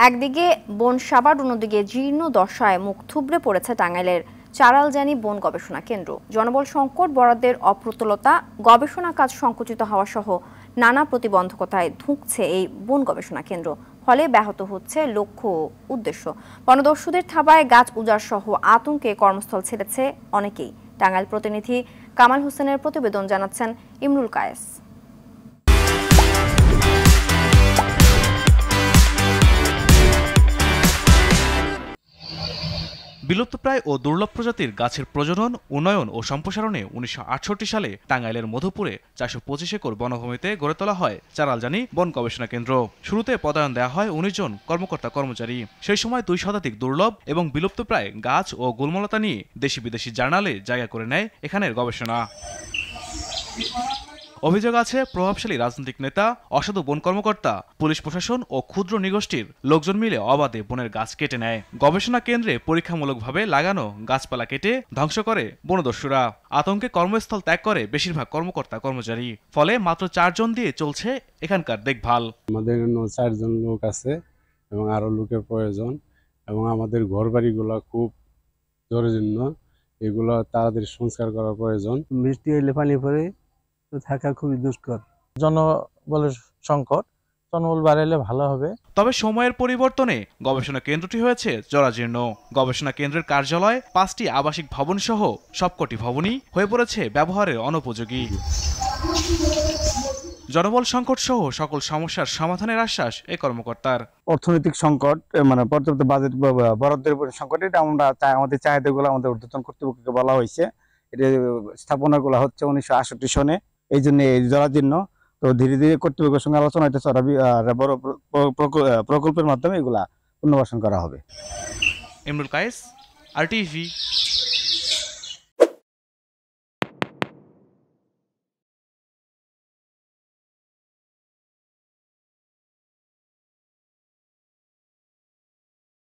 একদিকে বন সাবাড়, অন্যদিকে জীর্ণ দশায় মুখ থুবড়ে পড়েছে টাঙ্গাইলের চারালজানি বন গবেষণা কেন্দ্র। জনবল সংকট, বরাদ্দের অপ্রতুলতা, গবেষণা কাজ সংকুচিত হওয়া সহ নানা প্রতিবন্ধকতায় ধুঁকছে এই বন গবেষণা কেন্দ্র। ফলে ব্যাহত হচ্ছে লক্ষ্য ও উদ্দেশ্য। বনদস্যুদের থাবায় গাছ উজাড় সহ আতঙ্কে কর্মস্থল ছেড়েছে অনেকেই। টাঙ্গাইল প্রতিনিধি কামাল হোসেনের প্রতিবেদন, জানাচ্ছেন ইমরুল কায়েস। বিলুপ্তপ্রায় ও দুর্লভ প্রজাতির গাছের প্রজনন, উন্নয়ন ও সম্প্রসারণে 1968 সালে টাঙ্গাইলের মধুপুরে 425 একর বনভূমিতে গড়ে তোলা হয় চারালজানি বন গবেষণা কেন্দ্র। শুরুতে পদায়ন দেওয়া হয় 19 জন কর্মকর্তা কর্মচারী। সেই সময় 2 শতাধিক দুর্লভ এবং বিলুপ্তপ্রায় গাছ ও গুল্মলতা নিয়ে দেশি বিদেশি জার্নালে জায়গা করে নেয় এখানের গবেষণা। অভিযোগ আছে, প্রভাবশালী রাজনৈতিক নেতা, অসাধু বন কর্মকর্তা, পুলিশ প্রশাসন ও ক্ষুদ্র নৃগোষ্ঠীর লোকজন মিলে অবাধে বনের গাছ কেটে নেয়। গবেষণা কেন্দ্রে পরীক্ষামূলকভাবে লাগানো গাছপালা কেটে ধ্বংস করে বনদস্যুরা। আতঙ্কে কর্মস্থল ত্যাগ করে বেশিরভাগ কর্মকর্তা কর্মচারী। ফলে মাত্র 4 জন দিয়ে চলছে এখানকার দেখভাল। আমাদের 4 জন লোক আছে এবং আরো লোকের প্রয়োজন, এবং আমাদের ঘরবাড়িগুলো খুব জরুরি, এগুলো তাড়াতাড়ি সংস্কার করার প্রয়োজন। বৃষ্টি হইলে পানি পড়ে থাকা খুবই দুষ্কর। জনবলের সংকট, জনবল বাড়াইলে ভালো হবে। তবে সময়ের পরিবর্তনে গবেষণা কেন্দ্রটি হয়েছে জরাজীর্ণ। গবেষণা কেন্দ্রের কার্যালয়, 5টি আবাসিক ভবন সহ সবকটি ভবনই হয়ে পড়েছে ব্যবহারের অনুপযোগী। জনবল সংকট সহ সকল সমস্যার সমাধানের আশ্বাস এই কর্মকর্তার। অর্থনৈতিক সংকট, মানে পর্যাপ্ত বাজেট বরাদ্দের সংকট, এটা আমরা আমাদের চাহিদাগুলো আমাদের ঊর্ধ্বতন কর্তৃপক্ষকে বলা হয়েছে। এটা স্থাপনাগুলো হচ্ছে 1968 সনে, এই জন্য এই জরাজীর্ণ। তো ধীরে ধীরে কর্তৃপক্ষের সঙ্গে আলোচনা হইতেছে, বড় প্রকল্পের মাধ্যমে এগুলা পুনর্বাসন করা হবে। ইমরুল কায়েস, RTV।